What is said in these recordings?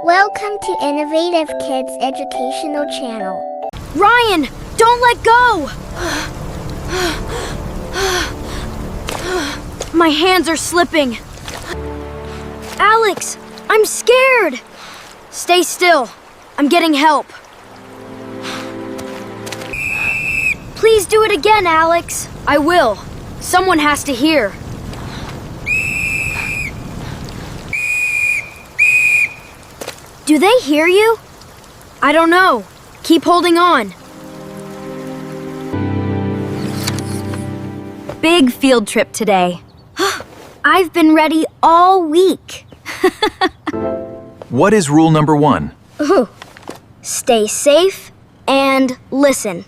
Welcome to Innovative Kids Educational Channel. Ryan, don't let go! My hands are slipping. Alex, I'm scared. Stay still. I'm getting help. Please do it again, Alex. I will. Someone has to hear. Do they hear you? I don't know. Keep holding on. Big field trip today. I've been ready all week. What is rule number 1? Ooh. Stay safe and listen.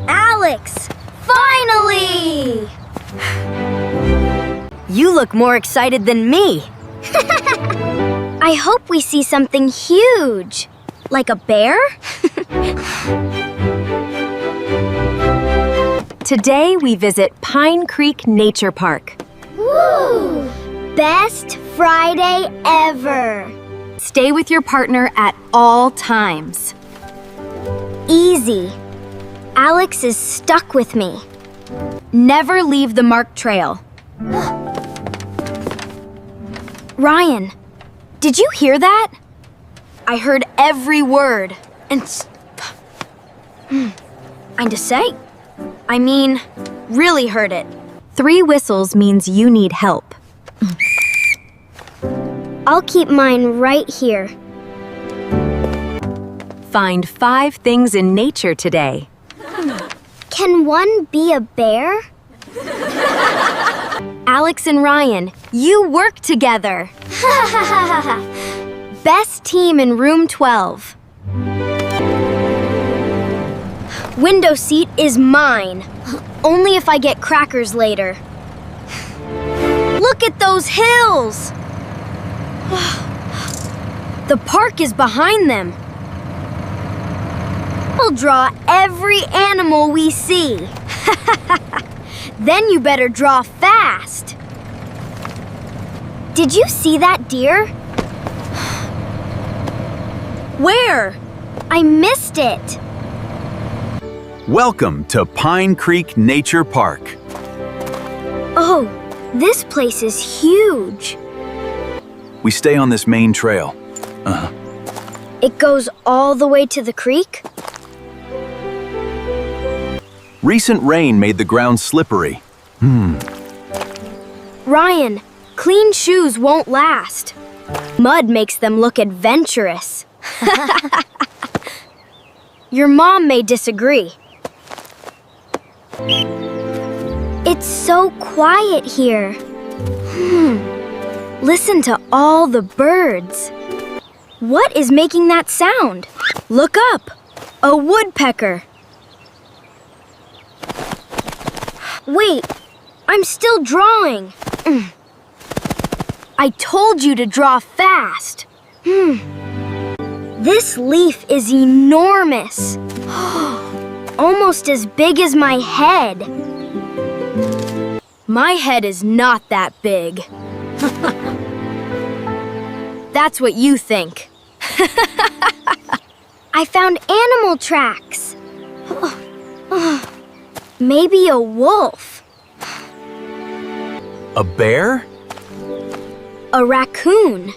Alex! Finally! You look more excited than me. I hope we see something huge. Like a bear? Today we visit Pine Creek Nature Park. Woo! Best Friday ever! Stay with your partner at all times. Easy. Alex is stuck with me. Never leave the marked trail. Ryan, did you hear that? I heard every word. And to say, I mean, really heard it. 3 whistles means you need help. I'll keep mine right here. Find 5 things in nature today. Can one be a bear? Alex and Ryan, you work together. Best team in room 12. Window seat is mine. Only if I get crackers later. Look at those hills! The park is behind them. We'll draw every animal we see. Then you better draw fast. Did you see that deer? Where? I missed it. Welcome to Pine Creek Nature Park. Oh, this place is huge. We stay on this main trail. It goes all the way to the creek? Recent rain made the ground slippery. Ryan, clean shoes won't last. Mud makes them look adventurous. Your mom may disagree. It's so quiet here. Listen to all the birds. What is making that sound? Look up. A woodpecker. Wait, I'm still drawing. I told you to draw fast. This leaf is enormous. Almost as big as my head. My head is not that big. That's what you think. I found animal tracks. Maybe a wolf. A bear? A raccoon.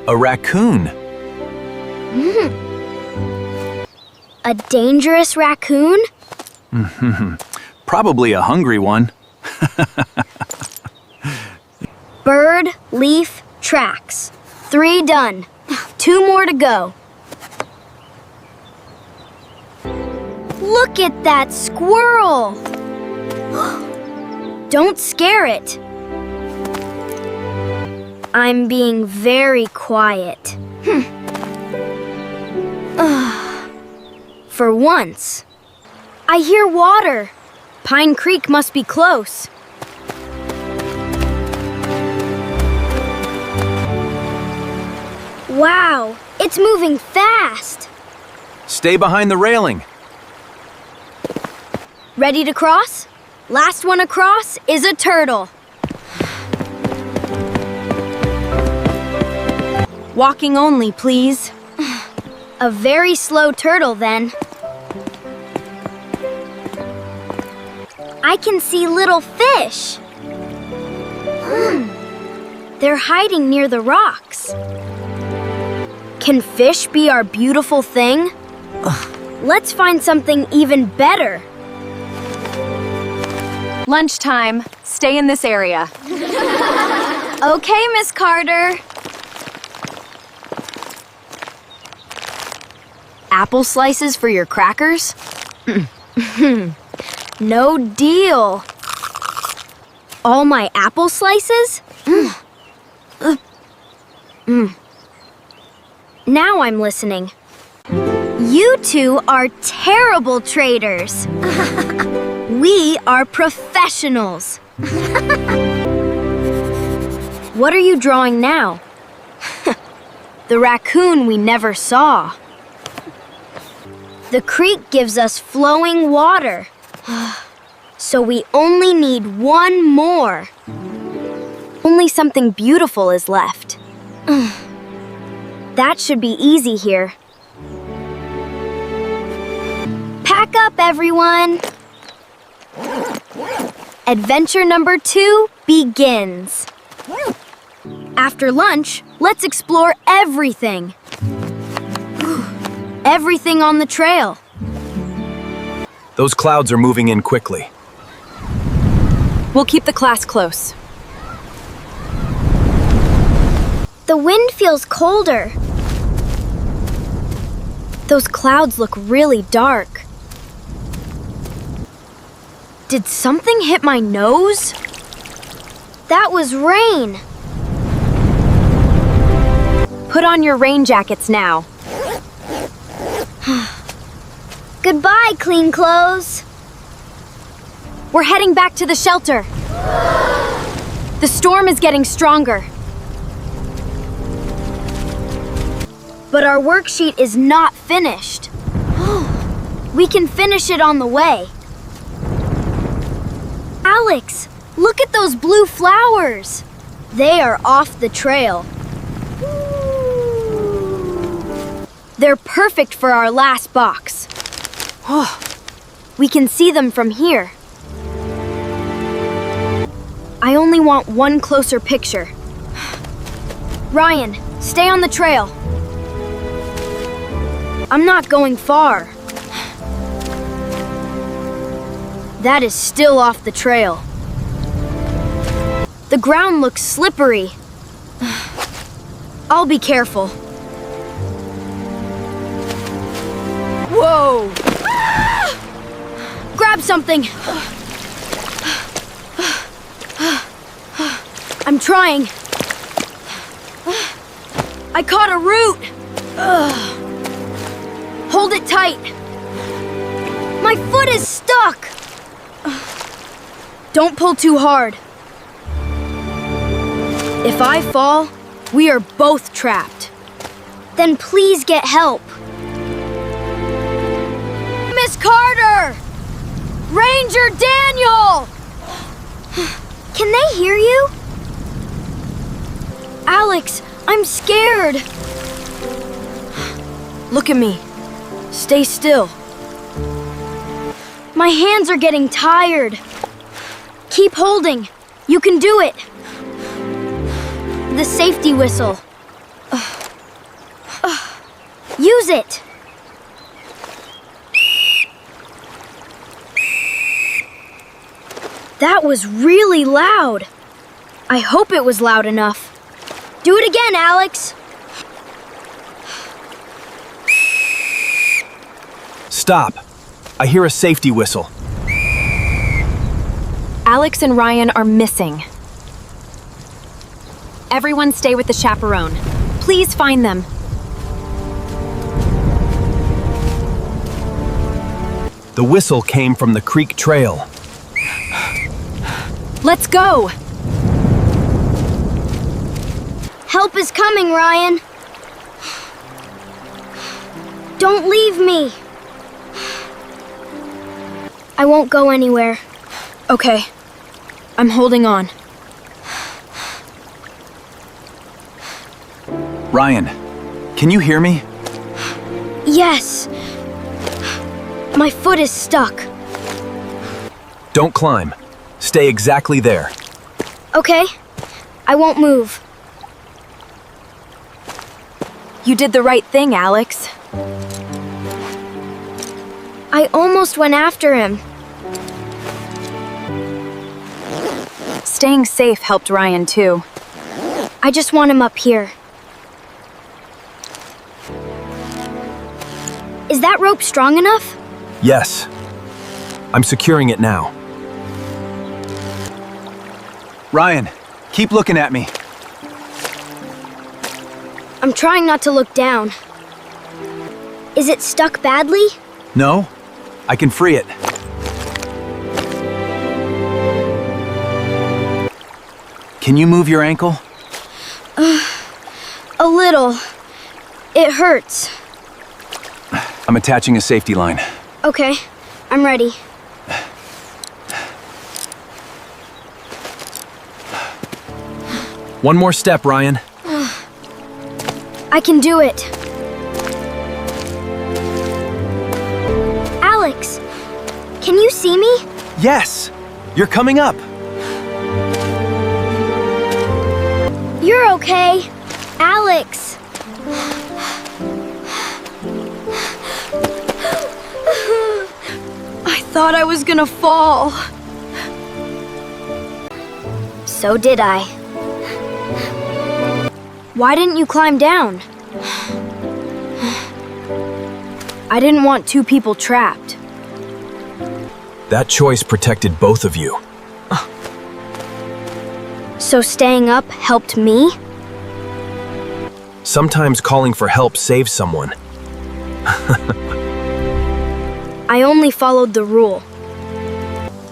A raccoon. A dangerous raccoon? Probably a hungry one. Bird, leaf, tracks. 3 done. 2 more to go. Look at that squirrel! Don't scare it. I'm being very quiet. For once. I hear water. Pine Creek must be close. Wow, it's moving fast. Stay behind the railing. Ready to cross? Last one across is a turtle. Walking only, please. A very slow turtle, then. I can see little fish. They're hiding near the rocks. Can fish be our beautiful thing? Let's find something even better. Lunchtime. Stay in this area. Okay, Miss Carter. Apple slices for your crackers? No deal. All my apple slices? Now I'm listening. You two are terrible traders. We are professionals. What are you drawing now? The raccoon we never saw. The creek gives us flowing water. So we only need one more. Only something beautiful is left. That should be easy here. Pack up, everyone! Adventure number 2 begins. After lunch, let's explore everything. Everything on the trail. Those clouds are moving in quickly. We'll keep the class close. The wind feels colder. Those clouds look really dark. Did something hit my nose? That was rain. Put on your rain jackets now. Goodbye, clean clothes. We're heading back to the shelter. The storm is getting stronger. But our worksheet is not finished. We can finish it on the way. Alex, look at those blue flowers. They are off the trail. They're perfect for our last box. We can see them from here. I only want one closer picture. Ryan, stay on the trail. I'm not going far. That is still off the trail. The ground looks slippery. I'll be careful. Whoa! Grab something! I'm trying. I caught a root! Hold it tight. My foot is stuck! Don't pull too hard. If I fall, we are both trapped. Then please get help. Miss Carter! Ranger Daniel! Can they hear you? Alex, I'm scared. Look at me. Stay still. My hands are getting tired. Keep holding. You can do it. The safety whistle. Use it. That was really loud. I hope it was loud enough. Do it again, Alex. Stop. I hear a safety whistle. Alex and Ryan are missing. Everyone stay with the chaperone. Please find them. The whistle came from the creek trail. Let's go! Help is coming, Ryan. Don't leave me. I won't go anywhere. Okay. I'm holding on. Ryan, can you hear me? Yes. My foot is stuck. Don't climb. Stay exactly there. Okay. I won't move. You did the right thing, Alex. I almost went after him. Staying safe helped Ryan too. I just want him up here. Is that rope strong enough? Yes. I'm securing it now. Ryan, keep looking at me. I'm trying not to look down. Is it stuck badly? No? I can free it. Can you move your ankle? A little. It hurts. I'm attaching a safety line. Okay, I'm ready. One more step, Ryan. I can do it. Alex, can you see me? Yes! You're coming up. You're okay. Alex. I thought I was gonna fall. So did I. Why didn't you climb down? I didn't want two people trapped. That choice protected both of you. So staying up helped me? Sometimes calling for help saves someone. I only followed the rule.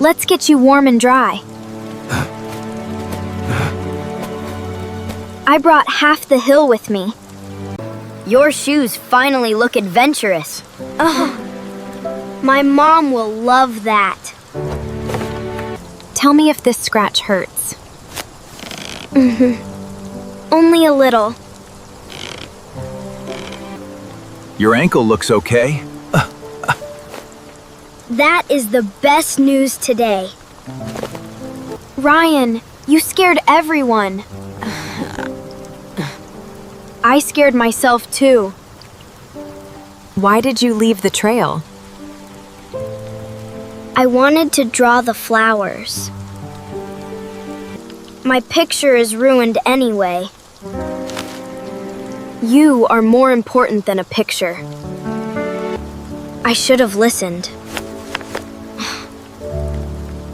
Let's get you warm and dry. I brought half the hill with me. Your shoes finally look adventurous. My mom will love that. Tell me if this scratch hurts. Only a little. Your ankle looks okay. That is the best news today. Ryan, you scared everyone. I scared myself too. Why did you leave the trail? I wanted to draw the flowers. My picture is ruined anyway. You are more important than a picture. I should have listened.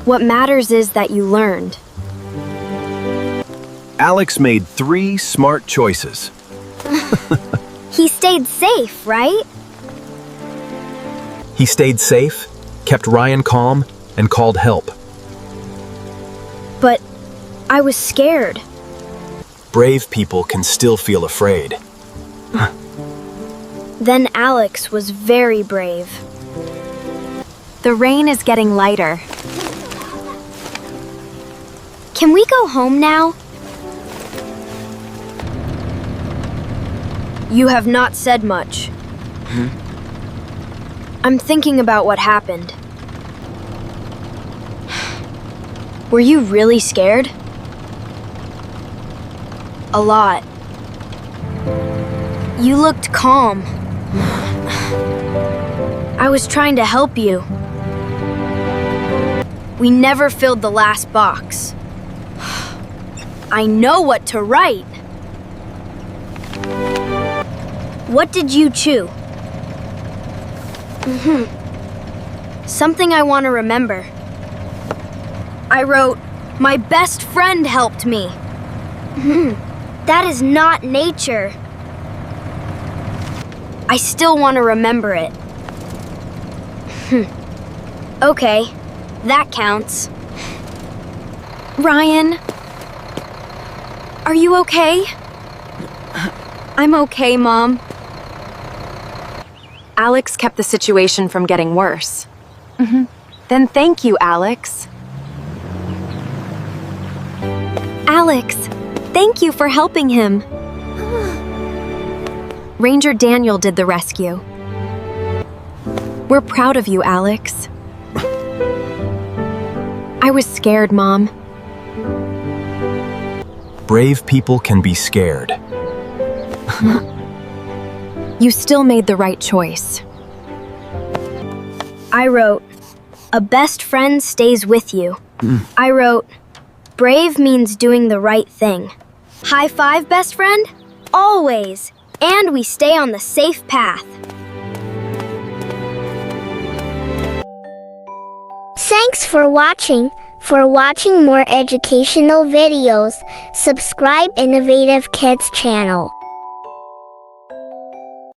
What matters is that you learned. Alex made 3 smart choices. He stayed safe, right? He stayed safe, kept Ryan calm, and called help. But I was scared. Brave people can still feel afraid. Then Alex was very brave. The rain is getting lighter. Can we go home now? You have not said much. I'm thinking about what happened. Were you really scared? A lot. You looked calm. I was trying to help you. We never filled the last box. I know what to write. What did you chew? Something I want to remember. I wrote, "My best friend helped me." That is not nature. I still want to remember it. Okay, that counts. Ryan, are you okay? I'm okay, Mom. Alex kept the situation from getting worse. Then thank you, Alex. Alex, thank you for helping him. Ranger Daniel did the rescue. We're proud of you, Alex. I was scared, Mom. Brave people can be scared. You still made the right choice. I wrote, "A best friend stays with you." I wrote, "Brave means doing the right thing." High five, best friend? Always. And we stay on the safe path. Thanks for watching. For watching more educational videos, subscribe Innovative Kids channel.